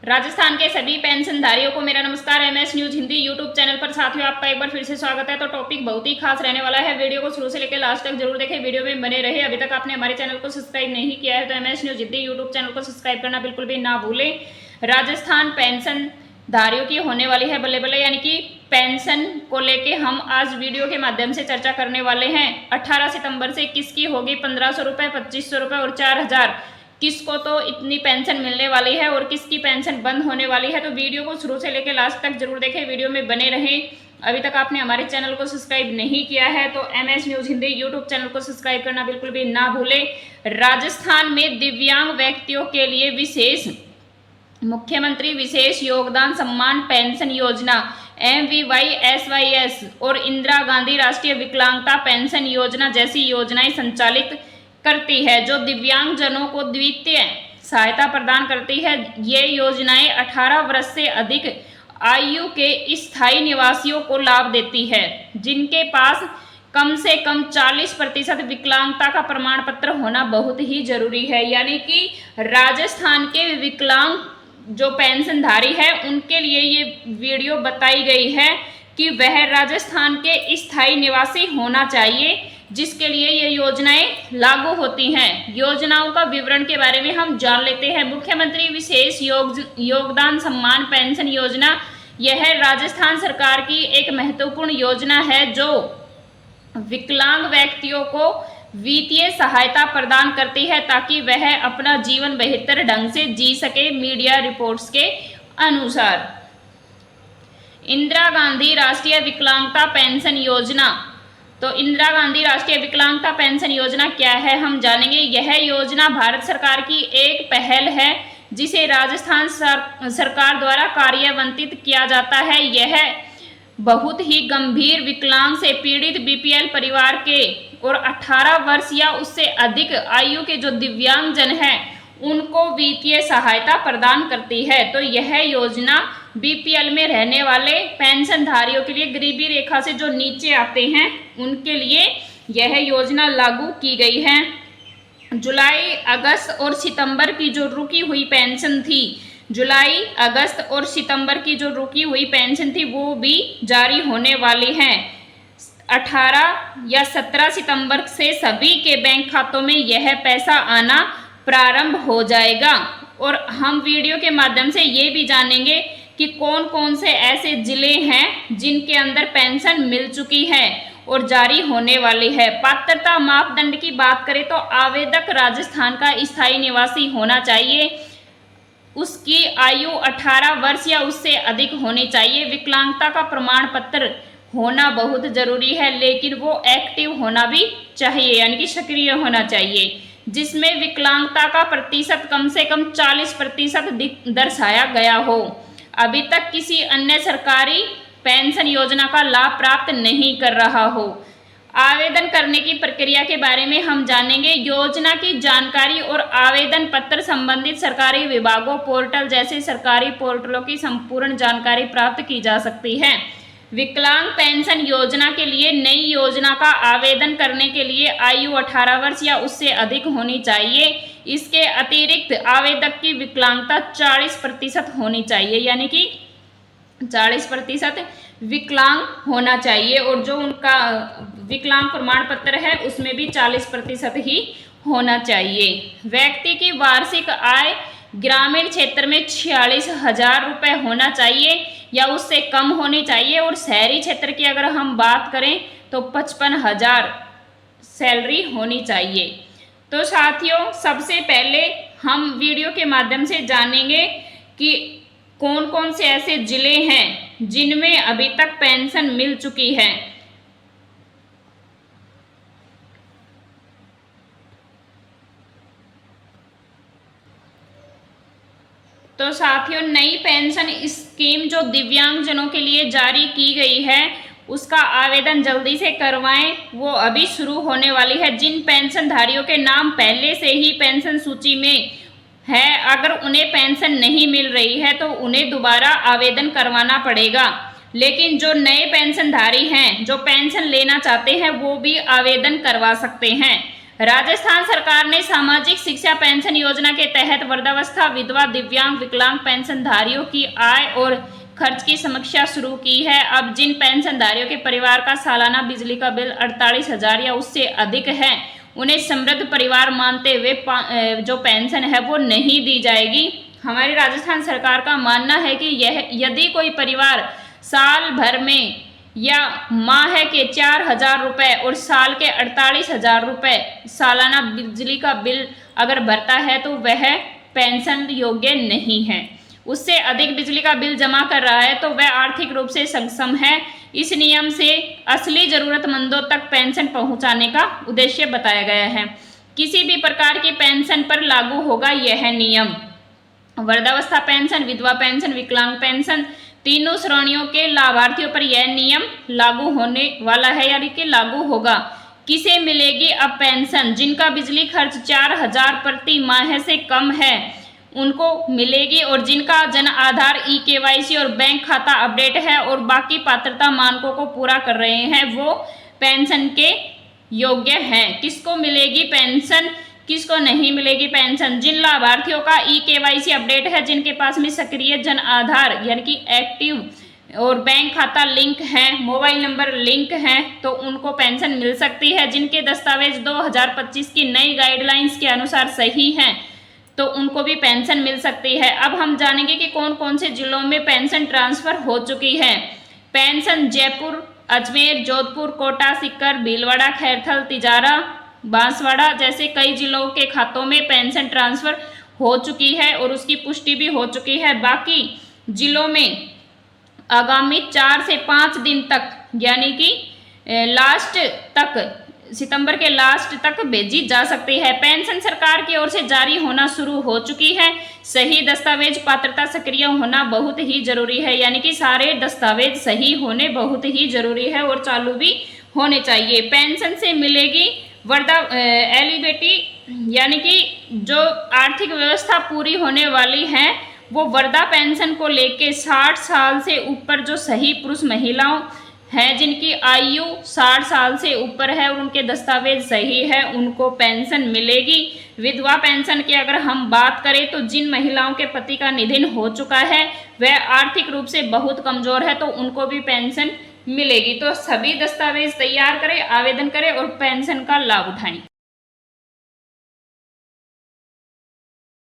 राजस्थान के सभी पेंशनधारियों को मेरा नमस्कार। MS news Hindi YouTube channel पर साथियों आपका एक बार फिर से स्वागत है। तो टॉपिक बहुत ही खास रहने वाला है। वीडियो को शुरू से लेकर लास्ट तक जरूर देखें, वीडियो में बने रहे। अभी तक आपने हमारे चैनल को सब्सक्राइब नहीं किया है तो MS news Hindi YouTube channel को सब्सक्राइब करना बिल्कुल भी ना भूलें। राजस्थान पेंशनधारियों की होने वाली है बल्ले बल्ले, यानी कि पेंशन को लेके हम आज वीडियो के माध्यम से चर्चा करने वाले हैं। 18 सितंबर से किसकी होगी 1500 रुपये, 2500 रुपये और 4000, किसको तो इतनी पेंशन मिलने वाली है और किसकी पेंशन बंद होने वाली है। तो वीडियो को शुरू से लेकर लास्ट तक जरूर देखें, वीडियो में बने रहें। अभी तक आपने हमारे चैनल को सब्सक्राइब नहीं किया है तो MS news Hindi YouTube channel को सब्सक्राइब करना बिल्कुल भी ना भूलें। राजस्थान में दिव्यांग व्यक्तियों के लिए विशेष मुख्यमंत्री विशेष योगदान सम्मान पेंशन योजना MVY-SYS और इंदिरा गांधी राष्ट्रीय विकलांगता पेंशन योजना जैसी योजनाएं संचालित करती है, जो दिव्यांगजनों को द्वितीय सहायता प्रदान करती है। ये योजनाएं 18 वर्ष से अधिक आयु के स्थायी निवासियों को लाभ देती है, जिनके पास कम से कम 40% विकलांगता का प्रमाण पत्र होना बहुत ही जरूरी है। यानी कि राजस्थान के विकलांग जो पेंशनधारी है उनके लिए ये वीडियो बताई गई है कि वह राजस्थान के स्थायी निवासी होना चाहिए, जिसके लिए ये योजनाएं लागू होती हैं। योजनाओं का विवरण के बारे में हम जान लेते हैं। मुख्यमंत्री विशेष योगदान सम्मान पेंशन योजना, यह राजस्थान सरकार की एक महत्वपूर्ण योजना है जो विकलांग व्यक्तियों को वित्तीय सहायता प्रदान करती है ताकि वह अपना जीवन बेहतर ढंग से जी सके। मीडिया रिपोर्ट्स के अनुसार इंदिरा गांधी राष्ट्रीय विकलांगता पेंशन योजना, तो इंदिरा गांधी राष्ट्रीय विकलांगता पेंशन योजना क्या है हम जानेंगे। यह योजना भारत सरकार की एक पहल है जिसे राजस्थान सरकार द्वारा कार्यान्वित किया जाता है। यह बहुत ही गंभीर विकलांग से पीड़ित बीपीएल परिवार के और 18 वर्ष या उससे अधिक आयु के जो दिव्यांगजन हैं उनको वित्तीय सहायता प्रदान करती है। तो यह योजना बीपीएल में रहने वाले पेंशनधारियों के लिए, गरीबी रेखा से जो नीचे आते हैं उनके लिए यह योजना लागू की गई है। जुलाई, अगस्त और सितंबर की जो रुकी हुई पेंशन थी, जुलाई, अगस्त और सितंबर की जो रुकी हुई पेंशन थी वो भी जारी होने वाली है। 18 या 17 सितंबर से सभी के बैंक खातों में यह पैसा आना प्रारंभ हो जाएगा। और हम वीडियो के माध्यम से ये भी जानेंगे कि कौन कौन से ऐसे जिले हैं जिनके अंदर पेंशन मिल चुकी है और जारी होने वाली है। पात्रता मापदंड की बात करें तो आवेदक राजस्थान का स्थायी निवासी होना चाहिए, उसकी आयु 18 वर्ष या उससे अधिक होनी चाहिए। विकलांगता का प्रमाण पत्र होना बहुत जरूरी है, लेकिन वो एक्टिव होना भी चाहिए, यानी कि सक्रिय होना चाहिए, जिसमें विकलांगता का प्रतिशत कम से कम 40% दर्शाया गया हो। अभी तक किसी अन्य सरकारी पेंशन योजना का लाभ प्राप्त नहीं कर रहा हो। आवेदन करने की प्रक्रिया के बारे में हम जानेंगे। योजना की जानकारी और आवेदन पत्र संबंधित सरकारी विभागों पोर्टल जैसे सरकारी पोर्टलों की संपूर्ण जानकारी प्राप्त की जा सकती है। विकलांग पेंशन योजना के लिए नई योजना का आवेदन करने के लिए आयु 18 वर्ष या उससे अधिक होनी चाहिए। इसके अतिरिक्त आवेदक की विकलांगता 40% होनी चाहिए, यानी कि 40% विकलांग होना चाहिए और जो उनका विकलांग प्रमाण पत्र है उसमें भी 40% ही होना चाहिए। व्यक्ति की वार्षिक आय ग्रामीण क्षेत्र में 46,000 रुपये होना चाहिए या उससे कम होनी चाहिए, और शहरी क्षेत्र की अगर हम बात करें तो 55,000 सैलरी होनी चाहिए। तो साथियों, सबसे पहले हम वीडियो के माध्यम से जानेंगे कि कौन कौन से ऐसे जिले हैं जिनमें अभी तक पेंशन मिल चुकी है। तो साथियों, नई पेंशन स्कीम जो दिव्यांगजनों के लिए जारी की गई है उसका आवेदन जल्दी से करवाएं, वो अभी शुरू होने वाली है। जिन पेंशनधारियों के नाम पहले से ही पेंशन सूची में है, अगर उन्हें पेंशन नहीं मिल रही है तो उन्हें दोबारा आवेदन करवाना पड़ेगा। लेकिन जो नए पेंशनधारी हैं जो पेंशन लेना चाहते हैं वो भी आवेदन करवा सकते हैं। राजस्थान सरकार ने सामाजिक शिक्षा पेंशन योजना के तहत वृद्धावस्था, विधवा, दिव्यांग, विकलांग पेंशनधारियों की आय और खर्च की समीक्षा शुरू की है। अब जिन पेंशनधारियों के परिवार का सालाना बिजली का बिल 48,000 या उससे अधिक है, उन्हें समृद्ध परिवार मानते हुए जो पेंशन है वो नहीं दी जाएगी। हमारी राजस्थान सरकार का मानना है कि यदि कोई परिवार साल भर में या माह के 4,000 रुपये और साल के 48,000 रुपये सालाना बिजली का बिल अगर भरता है तो वह पेंशन योग्य नहीं है। उससे अधिक बिजली का बिल जमा कर रहा है तो वह आर्थिक रूप से सक्षम है। इस नियम से असली जरूरतमंदों तक पेंशन पहुंचाने का उद्देश्य बताया गया है। किसी भी प्रकार की पेंशन पर लागू होगा यह नियम। वृद्धावस्था पेंशन, विधवा पेंशन, विकलांग पेंशन, तीनों श्रेणियों के लाभार्थियों पर यह नियम लागू होने वाला है, यानी कि लागू होगा। किसे मिलेगी अब पेंशन? जिनका बिजली खर्च 4,000 प्रति माह से कम है उनको मिलेगी, और जिनका जन आधार, KYC और बैंक खाता अपडेट है और बाकी पात्रता मानकों को पूरा कर रहे हैं वो पेंशन के योग्य हैं। किसको मिलेगी पेंशन, किसको नहीं मिलेगी पेंशन? जिन लाभार्थियों का KYC अपडेट है, जिनके पास में सक्रिय जन आधार यानी कि एक्टिव और बैंक खाता लिंक है, मोबाइल नंबर लिंक है, तो उनको पेंशन मिल सकती है। जिनके दस्तावेज 2025 की नई गाइडलाइंस के अनुसार सही हैं तो उनको भी पेंशन मिल सकती है। अब हम जानेंगे कि कौन कौन से जिलों में पेंशन ट्रांसफर हो चुकी है। पेंशन जयपुर, अजमेर, जोधपुर, कोटा, सीकर, भीलवाड़ा, खैरथल, तिजारा, बांसवाड़ा जैसे कई जिलों के खातों में पेंशन ट्रांसफर हो चुकी है और उसकी पुष्टि भी हो चुकी है। बाकी जिलों में आगामी 4 से 5 दिन तक यानी कि लास्ट तक, सितंबर के लास्ट तक भेजी जा सकती है। पेंशन सरकार की ओर से जारी होना शुरू हो चुकी है। सही दस्तावेज, पात्रता सक्रिय होना बहुत ही जरूरी है, यानी कि सारे दस्तावेज सही होने बहुत ही जरूरी है और चालू भी होने चाहिए। पेंशन से मिलेगी वृद्धा एलिजिबिलिटी, यानी कि जो आर्थिक व्यवस्था पूरी होने वाली है वो वृद्धा पेंशन को लेके 60 साल से ऊपर जो सही पुरुष महिलाओं हैं जिनकी आयु 60 साल से ऊपर है और उनके दस्तावेज सही है उनको पेंशन मिलेगी। विधवा पेंशन की अगर हम बात करें तो जिन महिलाओं के पति का निधन हो चुका है वह आर्थिक रूप से बहुत कमजोर है तो उनको भी पेंशन मिलेगी। तो सभी दस्तावेज तैयार करें, आवेदन करें और पेंशन का लाभ उठाएं।